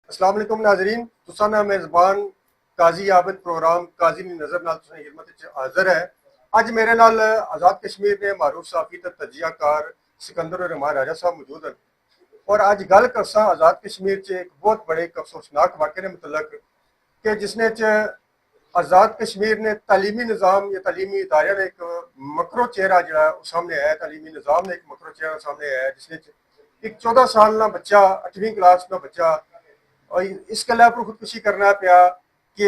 अस्सलाम वालेकुम नाजरीन, तुसा ना मेज़बान काजी आबिद प्रोग्राम काजी दी नज़र नाल तुसां दी खिदमत विच हाज़र है। अज मेरे नाल आज़ाद कश्मीर दे मारूफ सहाफ़ी ते तजियाकार सिकंदर और रहमान राजा साहब मौजूद हैं और अज गल करसां आज़ाद कश्मीर च एक बहुत बड़े एक अफसोसनाक वाक़े दे मुतलक कि जिसने च आज़ाद कश्मीर ने तालीमी निज़ाम या तालीमी इदारे ने एक मकरो चेहरा जो सामने आया, तालीमी निज़ाम ने एक मकरो चेहरा सामने आया जिसने एक 14 साल का बच्चा 8वीं क्लास का बच्चा और इस गल्ला पर खुदकुशी करना पिया कि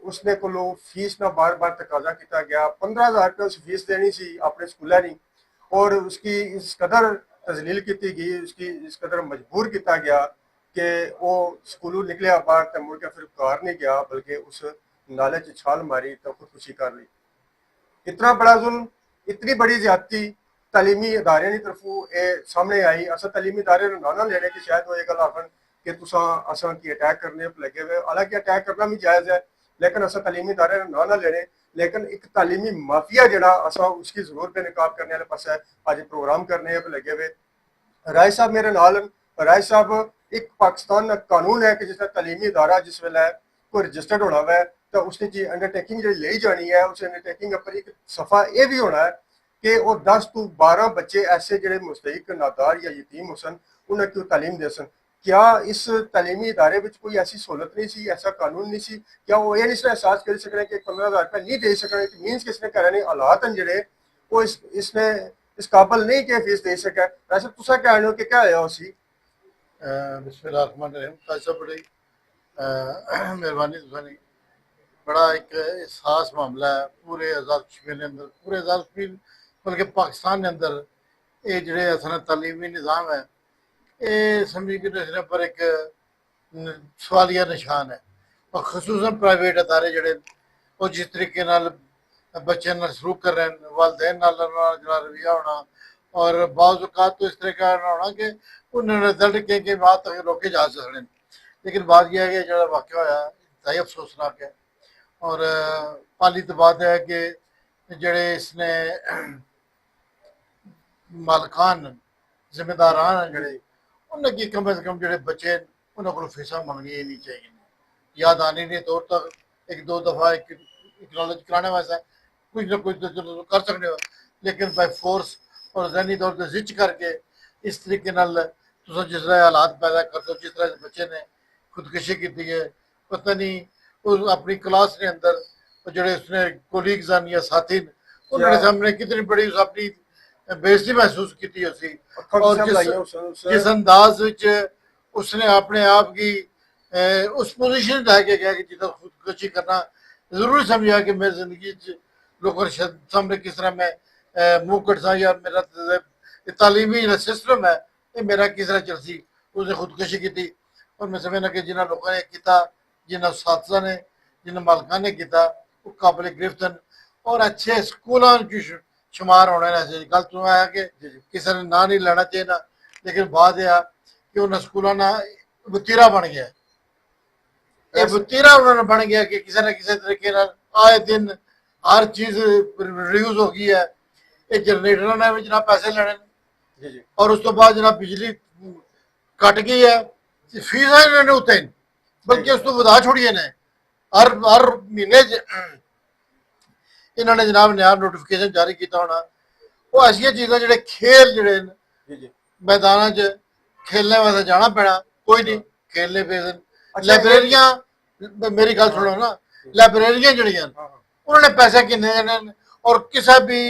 उसने कोलों फीस ना बार बार तकाजा किया गया। 15,000 रुपये उस फीस देनी सी अपने स्कूलों की और उसकी इस कदर तजलील की गई, उसकी इस कदर मजबूर किया गया कि वो स्कूलों निकलिया बाहर तो मुड़ के फिर घर नहीं गया बल्कि उस नाले च छाल मारी तो खुदकुशी कर ली। इतना बड़ा जुल्म, इतनी बड़ी ज्यादती तालीमी इदारे की तरफों ये सामने आई। असा तालीमी इदारे ना ना लेने की शायद वो ये गल आखन कि तुसा असा की अटैक करने पर लगे हुए, हालांकि अटैक करना भी जायज़ है लेकिन असा तालीमी इदारे ना ना लेने, लेकिन एक तालीमी माफिया जड़ा असा उसकी जरूर बेनकाब करने वाले पास है अज प्रोग्राम करने पर लगे हुए। राय साहब मेरे नाल, राय साहब एक पाकिस्तान का कानून है कि जिसका तालीमी इदारा जिस वेले कोई रजिस्टर्ड होना है तो उसने जी अंडरटेकिंग जी ली जानी है, उस अंडरटेकिंग पर एक सफा यह भी होना है कि वो 10 तो 12 बच्चे ऐसे जो मुस्तहिक नादार या यतीम हो सन उन्हें क्यों तालीम दे सन। क्या इस तालीमी इदारे में कोई ऐसी सहूलत नहीं सी, ऐसा कानून नहीं सी? क्या वो ये नहीं एहसास कर सकते कि 15,000 रुपया नहीं दे सकते? मीनस किसने घर ने हालात हैं जोड़े वो इसने इस काबल नहीं कि फीस दे सके। वैसे तुसा क्या हो कि क्या है उसी बिस्मिल्लाहिर्रहमानिर्रहीम। ताजा बड़ी मेहरबानी तुसानी। बड़ा एक एहसास मामला है पूरे आज़ाद कश्मीर के अंदर, पूरे आज़ाद कश्मीर बल्कि पाकिस्तान के अंदर ये जो असल तलीमी निज़ाम है ये समझी कि इसने पर एक सवालिया निशान है। और खसूसन प्राइवेट अदारे जड़े वो जिस तरीके नाल बच्चे नाल सलूक कर रहे हैं, वालदेन नाल जड़ा रवैया होना और बाज़ औक़ात तो इस तरीके का होना कि उन्होंने रिजल्ट के वहाँ तक रोके जा सकते हैं। लेकिन बात यह है कि जो वाक़या होया इंतहाई अफसोसनाक है। और पहली तो बात है कि जड़े इसने मालकान जिम्मेदारान हैं जड़े उन्हें की कम से कम जड़े बच्चे उन्होंने को फीसा मंगनी नहीं चाहिए। याद आने के तौर तक एक दो दफ़ा एक एक्नॉलेज कराने वास्ते कुछ ना कुछ तो चलो कर सकते हो, लेकिन बाय फोर्स और जहनी तौर पर जिच करके इस तरीके नाल तुम जिस तरह हालात पैदा कर दो, जिस तरह बच्चे ने खुदकशी की है पता नहीं उस अपनी क्लास के अंदर जोड़े उसने कोलीग्स हैं या साथी उन्होंने सामने कितनी बड़ी उस अपनी बेइज्जती महसूस की उसी। और जिस अंदाज उसने अपने आप की उस पोजीशन ढह के गया कि जितना खुदकशी करना जरूरी समझा कि मेरी जिंदगी लोगों के सामने किस तरह मैं मुंह कटसा या मेरा तालीमी सिस्टम है ये मेरा किस तरह चलसी। उसने खुदकशी की थी और मैं समझना कि जिन्होंने लोगों ने किया, जिन्होंने साथसा ने, जिन्होंने मालका ने किया वो काबिल गिरफ्त हैं और अच्छे स्कूलों की शुमार होने चाहिए। गल तो आया कि किसी ने ना नहीं लेना चाहिए ना, लेकिन बात यह कि उन्हें स्कूलों ना वतीरा बन गया। ये वतीरा उन्होंने बन गया कि किसी न किसी तरीके आए दिन हर चीज रिड्यूस हो गई है। ये जनरेटर ने भी जनाब पैसे लेने और उस तो बाद जनाब बिजली कट गई है, फीसा इन्होंने उत्ते बल्कि उस तो वधा छोड़िए ने हर हर महीने इन्होंने जनाब नया नोटिफिकेशन जारी किया होना। वो ऐसिया चीज़ां जो खेल जोड़े मैदान च खेलने वास्ते जाना पैना, कोई नहीं खेलने पे लाइब्रेरियां मेरी गल सुनो ना, लाइब्रेरियां जड़ियां उन्होंने पैसे किन्ने देने और किसी भी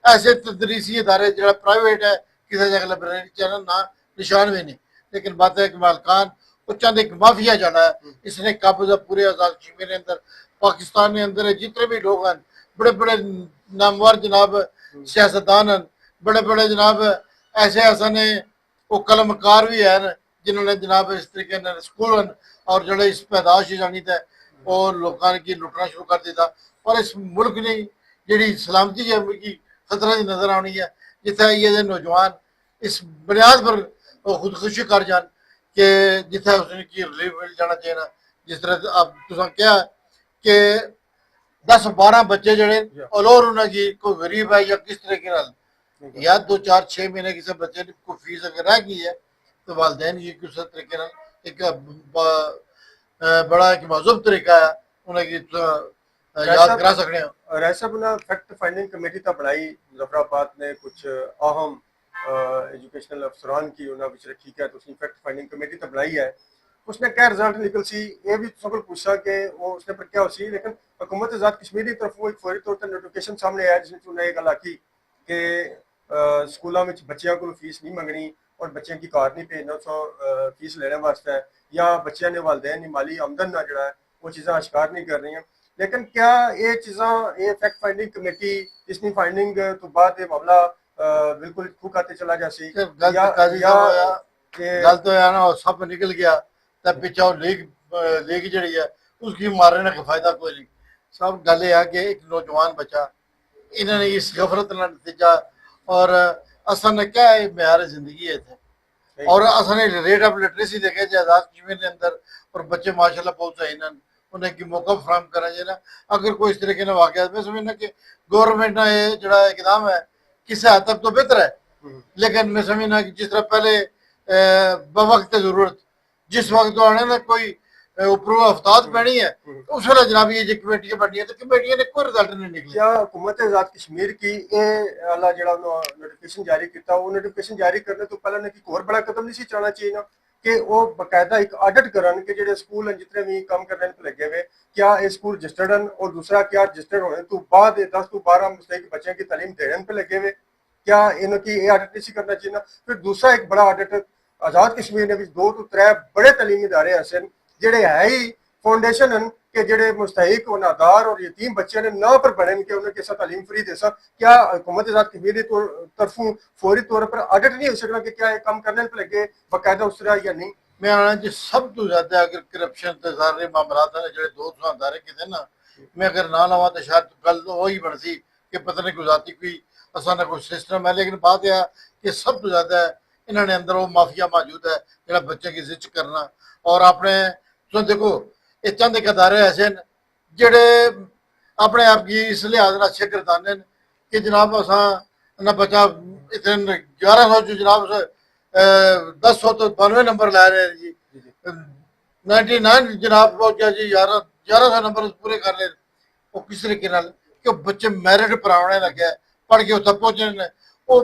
ऐसे तदरीसी इदारे जो प्राइवेट है किसी जगह लाइब्रेरी चैनल ना निशान भी नहीं। लेकिन बात है कि मालकान वो चंद एक माफिया जाना है, इसने कब्जा पूरे आज़ाद कश्मीर के अंदर पाकिस्तान के अंदर जितने भी लोग हैं बड़े बड़े नामवर जनाब सियासतदान हैं, बड़े बड़े जनाब ऐसे ऐसा ने वो कलमकार भी हैं जिन्होंने जनाब इस तरीके स्कूल और जो इस पैदाश जानी थे और लोगों की लुटना शुरू कर दिया। और इस मुल्क ने जी सलामती है की खतरा की नजर आनी है जिथे ये नौजवान इस बुनियाद पर खुदकुशी कर जान कि जिथे उसकी रिलीफ मिल जाना चाहिए। जिस तरह अब तुम क्या कि 10-12 बच्चे जड़े और उन्होंने कोई गरीब है या किस तरीके या 2-4-6 महीने किसी बच्चे ने कोई फीस अगर रह गई है तो वालदेन की किस तरीके एक बड़ा एक महजूब तरीका है उन्हें कि याद करा सकने हो। रैसा ना फैक्ट फाइंडिंग कमेटी तो बनाई मुजफ्फराबाद ने कुछ अहम एजुकेशनल अफसरान की उन्हें विच रखी है तो उसने फैक्ट फाइंडिंग कमेटी तो बनाई है उसने क्या रिजल्ट निकल सी ये भी सब पूछा कि वो उसने पर क्या हो सी लेकिन हुकूमत आज़ाद कश्मीर की तरफ वो एक फौरी तौर पर नोटिफिकेशन सामने आया जिसमें उन्हें ये गल आखी कि स्कूलों में बच्चों को फीस नहीं मंगनी और बच्चों की कार नहीं भेजना सौ फीस लेने वास्ते या बच्चों ने वालदेन माली आमदन ना जड़ा है वो चीज़ा आश्कार नहीं कर रही हैं लेकिन क्या ये चीज़ा ये फैक्ट फाइंडिंग कमेटी इसकी फाइंडिंग तो बाद ये मामला बिल्कुल खू खाते चला जासी गल तो है ना सब निकल गया तब पिछा लीग लीग जड़ी है उसकी मारने का फायदा कोई नहीं। सब गल है कि एक नौजवान बच्चा इन्होंने इस गफरत का नतीजा और असल ने क्या है म्यार जिंदगी है थे और असल ने रेट ऑफ लिटरेसी देखे जो आज़ाद कश्मीर के अंदर और बच्चे माशाल्लाह बहुत सही ना उन्हें की मौका फराम करा जाए ना अगर कोई इस तरीके का वाक़ मैं समझना कि गवर्नमेंट का ये जड़ा इकदाम है किसी हद तक तो बेहतर है लेकिन मैं समझना कि जिस तरह पहले बवक्त जरूरत जिस वक्त आने ना कोई ऊपर अफताद पैनी है तो उस वेले जनाब ये कमेटियां बननी तो कमेटियां ने कोई रिजल्ट नहीं निकले। क्या हुकूमत आज़ाद कश्मीर की ये वाला जड़ा नोटिफिकेशन जारी किया वो नोटिफिकेशन जारी करने तो पहले एक होर बड़ा कदम नहीं सी चलना चाहिए ना कि वो बकायदा एक ऑडिट करन कि जेडे स्कूल हैं जितने भी काम करने पे लगे हुए क्या ये स्कूल रजिस्टर्ड हैं और दूसरा क्या रजिस्टर्ड होने तो बाद 10 तो 12 मुस्तहिक बच्चों की तालीम देने पे लगे हुए क्या इनकी ये ऑडिट नहीं करना चाहिए ना। फिर दूसरा एक बड़ा ऑडिट आज़ाद कश्मीर ने 2 तो 3 बड़े तालीमी इदारे ऐसे जेडे है ही फाउंडेशन हैं कि जेडे मुस्तहिक और नादार और यतीम बच्चे ने ना पर बने कि उन्हें कैसा तालीम फ्री दे सा क्या हुकूमत आज़ाद कश्मीर की तरफों फौरी तौर पर ऑडिट नहीं हो सकता कि क्या ये काम करने पे लगे बाकायदा उस तरह या नहीं। मैं आना जी सब तो ज्यादा अगर करप्शन ते सारे मामलात ने जेडे 200 अदारे किते ना मैं अगर ना लवा तो शायद गल तो वही बनती कि पता नहीं गुजाती कोई असाना कोई सिस्टम है लेकिन बात यह कि सब तो ज्यादा इन्होंने अंदर वो माफिया मौजूद है जरा बच्चे की जिच करना और अपने तो देखो ये चंद एक अदारे ऐसे हैं जेडे अपने आप की इस लिहाज ना अच्छे करदाने कि जनाब असा ना बच्चा इतने 1100 जो जनाब 10 तो 92 नंबर ला रहे हैं जी 99 जनाब पहुंच गया जी 1100 नंबर पूरे कर ले वो किस तरीके कि बच्चे मैरिट पर आने लगे पढ़ के उत्थे पहुंचने ने वो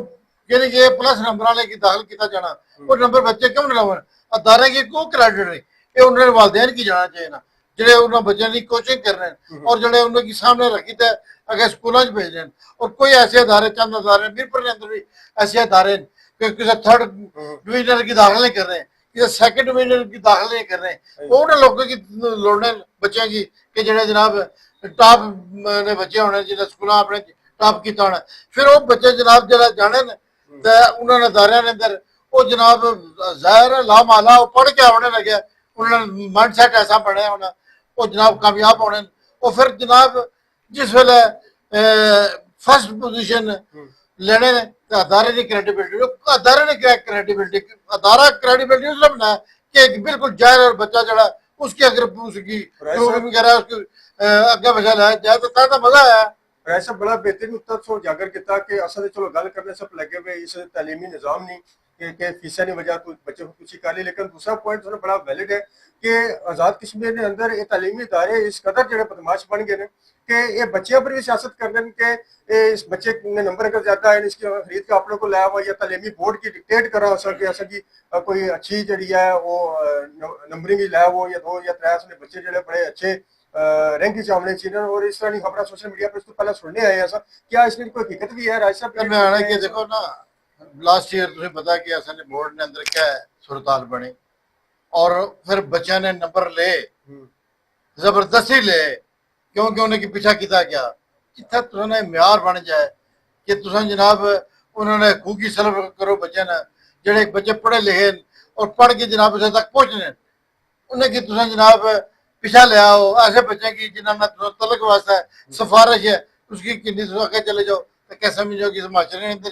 यानी कि प्लस नंबर वाले की दाखिल किया जाना वो नंबर बच्चे क्यों नहीं लावन अदारे की कोई क्रेडिट नहीं ये उन्होंने वालदेन की जाना चाहिए ना जेडे उन्होंने बच्चों की कोचिंग कर रहे हैं और जेडे उन्होंने सामने रखी थे अगर स्कूलों भेज रहे हैं और कोई ऐसे अदारे चंद अदारे मीरपुर के अंदर भी ऐसे अदारे किसी थर्ड डिवीजन की दाखिल नहीं कर रहे हैं किसी सेकंड डिवीजन की दाखिल नहीं कर रहे हैं वो उन्हें लोगों की लोड़ने बच्चों की कि जेडे जनाब टॉप ने बच्चे होने जिन्हें स्कूल अपने टॉप किया होना फिर वो बच्चे जनाब जरा जाने तो उन्होंने अदारे के अंदर वो जनाब जहर ला माला वो पढ़ के आने लगे उन्होंने माइंड सैट ऐसा बने होना वो जनाब कामयाब होने वो फिर जनाब जिस वेले फर्स्ट पोजीशन लेने ने अदारे की क्रेडिबिलिटी अदारे ने क्या क्रेडिबिलिटी अदारा क्रेडिबिलिटी उसने बनाया कि बिल्कुल जाहिर और बच्चा जड़ा उसकी अगर उसकी वगैरह उसकी अगे बचा लाया जाए तो मजा आया ऐसा बड़ा बेहतरीन उत्तर उजागर किया कि असल चलो गल करने सब लगे हुए इस तालीमी निज़ाम नहीं कि फीसा नहीं वजह तो बच्चे को कुछ कर ली लेकिन दूसरा पॉइंट बड़ा वैलिड है कि आज़ाद कश्मीर के अंदर ये तालीमी इदारे इस कदर जो बदमाश बन गए कि ये बच्चों पर भी सियासत कर रहे हैं कि इस बच्चे ने नंबर अगर ज्यादा है इसकी खरीद के अपने को लाया हुआ या तालीमी बोर्ड की डिक्टेट करा सके ऐसा कि कोई अच्छी जड़ी है वो नंबरिंग ही लाया वो या 2 या 3 बच्चे जो बड़े अच्छे रैंक आमने चाहिए और इस तरह की खबर सोशल मीडिया पर पहले सुनने आए ऐसा क्या इसमें कोई हकीकत भी है राज साहब कि देखो ना लास्ट ईयर तुम्हें पता कि असने बोर्ड ने अंदर क्या सूरताल बनी और फिर बच्चे ने नंबर ले जबरदस्ती ले क्योंकि उन्हें पीछा किया गया जितना तुमने म्यार बन जाए कि तुम जनाब उन्होंने खूकी सलब करो बच्चे ने जेडे बच्चे पढ़े लिखे और पढ़ के जनाब उसे तक पहुंचने उन्हें कि तुम जनाब पिछा ले आओ ऐसे बच्चे की जिन्होंने तलक वास्ता है सिफारिश है उसकी किन्नी आगे चले जाओ तो क्या समझो कि हिमाचल के अंदर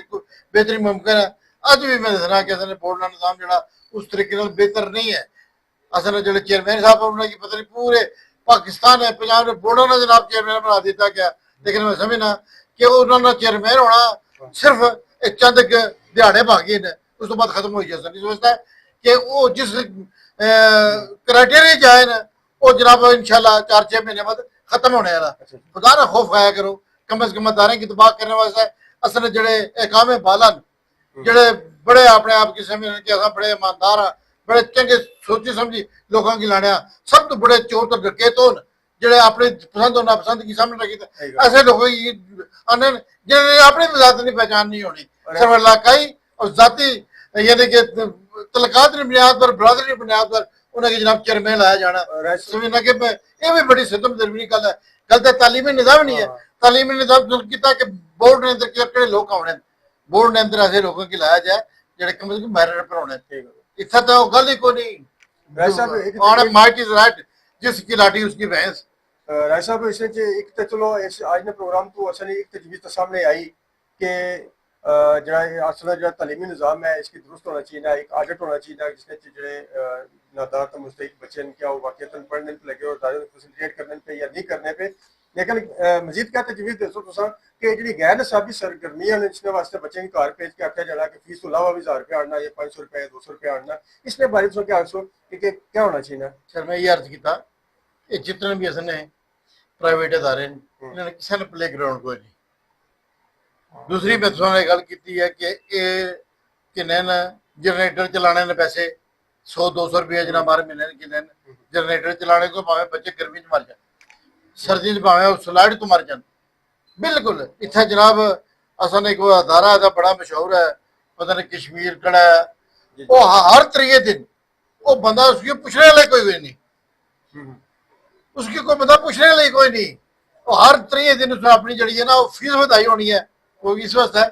बेहतरी मुमकिन है। अज भी मैं दसना कि असने बोर्ड का निज़ाम जड़ा उस तरीके बेहतर नहीं है असने जो चेयरमैन साहब उन्होंने पता नहीं पूरे पाकिस्तान है पंजाब ने बोर्डों ने जनाब चेयरमैन बना दिता गया लेकिन मैं समझना कि उन्होंने चेयरमैन होना सिर्फ एक चंद दिहाड़े बाकी ने उस तो बाद खत्म हो जाए नहीं समझता है कि वो जिस क्राइटेरिया जाए ना वो जनाब इंशाल्लाह 4-6 महीने बाद खत्म होने वाला। अच्छा जी। खुदा ना खौफ खाया करो, कम से कम दारे की तबाह करने वास्ते असल जेड़े एकामे बालन जेड़े बड़े अपने आप की समझ कि अस बड़े ईमानदार हाँ, बड़े चंगे सोची समझी लोगों की लाने सब तो बड़े चोर तो डकैत होन जेड़े अपनी पसंद और नापसंद की सामने रखी सही गल। ऐसे लोगों की आने जिन्हें अपनी भी जात नहीं पहचान नहीं होनी, सिर्फ इलाकाई और जाति यानी कि तलकात की बुनियाद पर बरादरी की बुनियाद पर उन्हें जनाब चरमे लाया जाना रईस समझना कि ये भी बड़ी सितम दरमिनी गल है। गल तो तालीमी निज़ाम नहीं है। हाँ। तालीमी निज़ाम किया कि बोर्ड ने अंदर केड़े लोग आने, बोर्ड ने अंदर ऐसे लोगों की लाया जाए जेड़े कम से कम मेरिट पर होने। ठीक है। इतना तो गल ही कोई नहीं। राय साहब एक ऑन माइट इज राइट, जिसकी लाठी उसकी भैंस। राय साहब इसने एक तो चलो इस आज ने प्रोग्राम तो असल एक तजवीज़ तो सामने आई कि जरा असल जो तालीमी निज़ाम है इसकी दुरुस्त होना चाहिए, एक आदत होना चाहिए जिसने जो नादार तो मुस्तहिक बच्चे क्या वो वाकई पढ़ने पे लगे और फैसिलिटेट करने पे या नहीं करने पे। लेकिन मजीद क्या तजवीज़ दसो तुसा कि जी गैर नसाबी सरगर्मियां इसने वास्ते बच्चे की घर भेज के आख्या जाना कि फीस तो अलावा भी 1000 रुपया आना या 500 रुपया 200 रुपया आना, इसने बारे में क्या आखो कि क्या होना चाहिए? सर मैं ये अर्ज किया कि जितने भी असने प्राइवेट इदारे इन्होंने किसी ने प्ले ग्राउंड कोई नहीं। दूसरी मैं तुमने गल की है कि किन्ने न जनरेटर चलाने ने पैसे 100-200 रुपये जनाब हर महीने किन्ने जनरेटर चलाने को भावे बच्चे गर्मी च मर जाए, सर्दी च भावे स्लाइड तो मर जाए। बिल्कुल इतना जनाब असन एक अदारा है बड़ा मशहूर है, पता नहीं कश्मीर कड़ा है, वो हर त्रीए दिन वो बंदा उसकी पूछने वाले कोई नहीं, उसकी कोई बंदा पूछने वाले कोई नहीं, वो हर त्रीए दिन उसने अपनी जड़ी है ना वो फीस बधाई होनी है। कोई इस वास्ते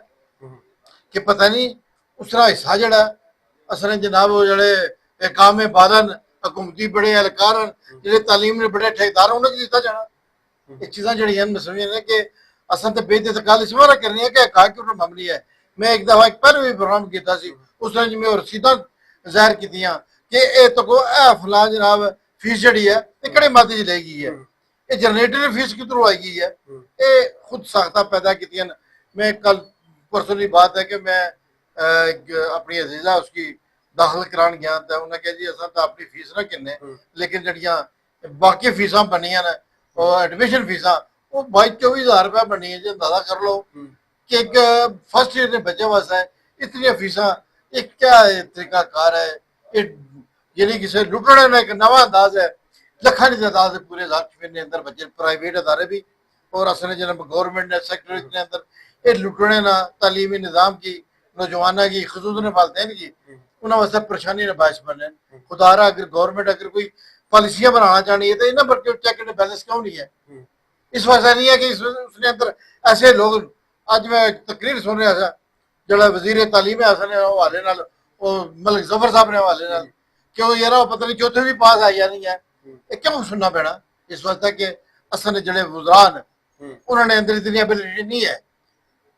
कि पता नहीं उसका हिस्सा जड़ा असल जनाब वो जड़े कामे बालन हुकूमती बड़े एहलकार जेडे तालीम ने बड़े ठेकेदार उन्हें दिता जाना। ये चीज़ा जड़ियां मैं समझ कि असल तो बेहतर गल इस बार करनी है कि हका की मामली है। मैं एक दफा एक पहले भी प्रोग्राम किया उस दिन मैं रसीदा जाहिर की कि ये तो को फलां जनाब फीस जड़ी है कड़े माते च ले गई है, ये जनरेटर फीस किधरों आई गई है, ये खुद साख्ता पैदा की। मैं कल परसों की बात है कि मैं अपनी अजीजा उसकी दाखिल करान गया तो उन्हें कहा जी असा तो अपनी फीस ना किन्ने लेकिन जड़ियाँ बाकी फीसा बनिया ने और एडमिशन फीसा वो 22-24 हज़ार रुपया बनी है। जो अंदाजा कर लो कि एक फर्स्ट ईयर के बच्चे वास्ते इतनी फीसा एक क्या तरीका कार है, यानी किसी लुटने में एक नवा अंदाज है। लखा की तादाद है पूरे कश्मीर के अंदर बच्चे प्राइवेट अदारे भी और असल जनाब गवर्नमेंट ने सेक्टर के अंदर ये लुटने ना तालीमी निज़ाम की नौजवाना की खसूस ने वालदेन की उन्होंने वास्ते परेशानी ने बायस बने। खुदारा अगर गवर्नमेंट अगर कोई पॉलिसियां बनाना चाहनी है तो इन्हें पर चेक एंड बैलेंस क्यों नहीं है? इस वास्ते नहीं है कि उसने अंदर ऐसे लोग अज मैं तकरीर सुन रहा था जरा वजीर तालीम है असल हवाले मलिक जफर साहब ने हवाले क्यों यार पता नहीं चौथे भी पास आई या नहीं है, क्यों सुनना पैना? इस वास्ते कि असल जड़े वज़रान उन्होंने अंदर इतनी एबिलिटी नहीं है,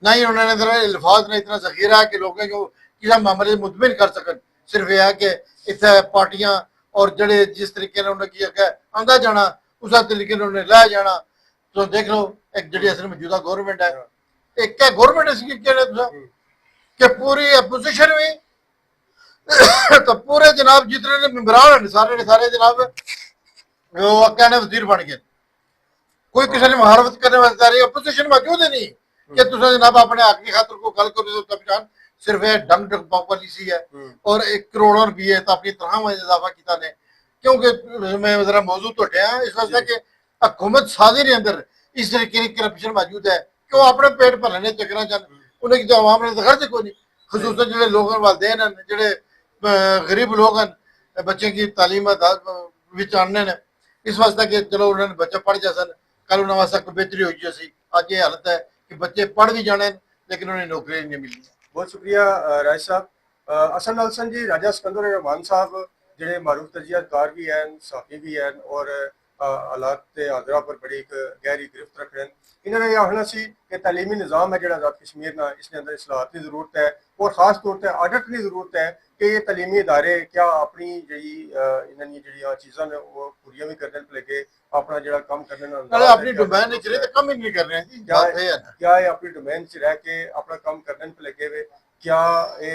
ना ही उन्होंने अंदर अल्फाज ने इतना जखीरा है कि लोगों को किसी मामले मुतमिन कर सकन। सिर्फ यह है कि इतने पार्टियां और जड़े जिस तरीके ने उन्हें किया आंदा जाना उस तरीके ने उन्हें लाया जाना। तो देख लो एक जड़ी असल मौजूदा गवर्नमेंट है, एक क्या गवर्नमेंट कि पूरी अपोजिशन में तो पूरे जनाब जितने मेम्बरान हैं सारे सारे जनाब वो कहने वजीर बन गए, कोई किसी ने मुहारवत करने वास्ते आ रही अपोजिशन मौजूद है नहीं कि तुम जनाब अपने हक की खातर को गल करो तो पहचान सिर्फ डंग डंग पॉलिसी है और 1 करोड़ रुपये तो अपनी तनख्वाह में इजाफा किया ने। क्योंकि मैं जरा मौजूद तो हटिया इस वास्ते कि हुकूमत साजी के अंदर इस तरीके की करप्शन मौजूद है कि वो अपने पेट भरने चक्कर चाहते उन्हें किसी आवाम ने दखल कोई नहीं। खसूसन जो लोग वालदेन हैं जोड़े गरीब लोग हैं बच्चे की तालीम आने ने इस वास्ते कि चलो उन्होंने बच्चे पढ़ जा सन कल उन्होंने वास्ते कोई बेहतरी हुई जैसी अज ये हालत है कि बच्चे पढ़ भी जाने लेकिन उन्हें नौकरी नहीं मिली। बहुत शुक्रिया राय साहब। असल नलसन जी राजा सिकंदर रहमान साहब जेडे मारूफ तजियाकार भी हैं साफी भी हैं और हालात आदरा पर बड़ी एक गहरी गिरफ्त रख रहे हैं। इन्होंने यह आखना सी कि तालीमी निज़ाम है जो आज़ाद कश्मीर ना इसके अंदर इसलाहत की जरूरत है और खास तौर पर आडट की जरूरत है कि ये तालीमी इदारे क्या अपनी जी इन्होंने जी चीज़ा ने वो पूरियां भी करने लगे अपना जो काम करने अपनी डोमेन कम ही नहीं कर रहे हैं क्या ये अपनी डोमेन च रह के अपना काम करने पे लगे हुए क्या ये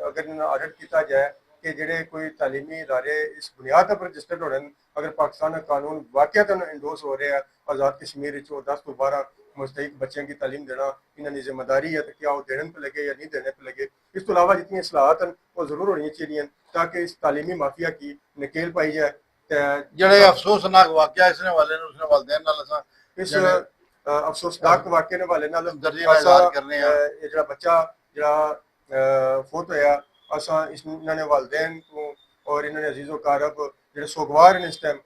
अगर आडट किया जाए कि ਜਿਹੜੇ ਕੋਈ ਤਾਲੀਮੀ ਇਦਾਰੇ ਇਸ ਬੁਨਿਆਦ ਪਰ ਰਜਿਸਟਰਡ ਹੋ ਰਹੇ ਨੇ ਅਗਰ ਪਾਕਿस्तान का कानून वाकईतन इंडोर्स हो रहा है आज़ाद कश्मीर 10 तो 12 मुस्तहिक बच्चों की तालीम देना इन्होंने जिम्मेदारी है तो क्या वो देने पे लगे या नहीं देने पे लगे। इस तो अलावा जितनी असलाहत हैं वो ज़रूर होनी चाहिए ताकि इस तालीमी माफिया की नकेल पाई जाए। ਜਿਹੜੇ ਅਫਸੋਸਨਾਕ ਵਾਕਿਆ ਇਸਨੇ ਵਾਲੇ ਨੂੰ ਉਸਨੇ ਵਾਲਦੈਨ ਨਾਲ ਅਸਾਂ इस अफसोसनाक वाक़े ने वाले नाल ਦਰਦੀ ਨਾਲ ਇਜ਼ਹਾਰ ਕਰਨੇ ਆ ਇਹ ਜਿਹੜਾ ਬੱਚਾ ਜਿਹੜਾ ਫੌਤ ਹੋਇਆ ਅਸਾਂ ਇਹਨਾਂ ਨੇ ਵਾਲਦੈਨ ਤੋਂ ਔਰ ਇਹਨਾਂ ਨੇ ਅਜ਼ੀਜ਼ੋ ਕਾਰਬ ਜਿਹੜੇ ਸੋਗਵਾਰ ਨੇ ਇਸ ਟਾਈਮ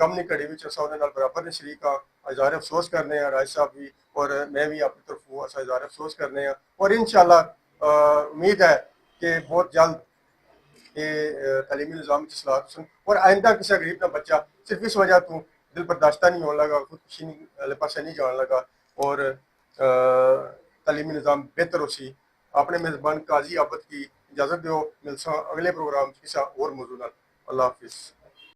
ਗਮ ਦੀ ਘੜੀ ਵਿੱਚ ਅਸਾਂ ਉਹਦੇ ਨਾਲ ਬਰਾਬਰ ਨੇ ਸ਼ਰੀਕ ਆ ਇਜ਼ਹਾਰ ਅਫਸੋਸ ਕਰਨੇ ਆ ਰਾਜ ਸਾਹਿਬ ਵੀ और मैं भी अपनी तरफ असा इज़हार अफसोस करने हैं और इंशाअल्लाह उम्मीद है कि बहुत जल्द ये तालीमी निज़ाम की सलाह और आइंदा किसी गरीब का बच्चा सिर्फ इस वजह तो दिल बर्दाश्ता नहीं होने लगा खुदकुशी वाले पास नहीं जाने लगा और तालीमी निज़ाम बेहतर हो सी। अपने मेज़बान काजी आबद की इजाज़त दो मिलसा अगले प्रोग्राम किसी और मौजूद। अल्लाह हाफिज़।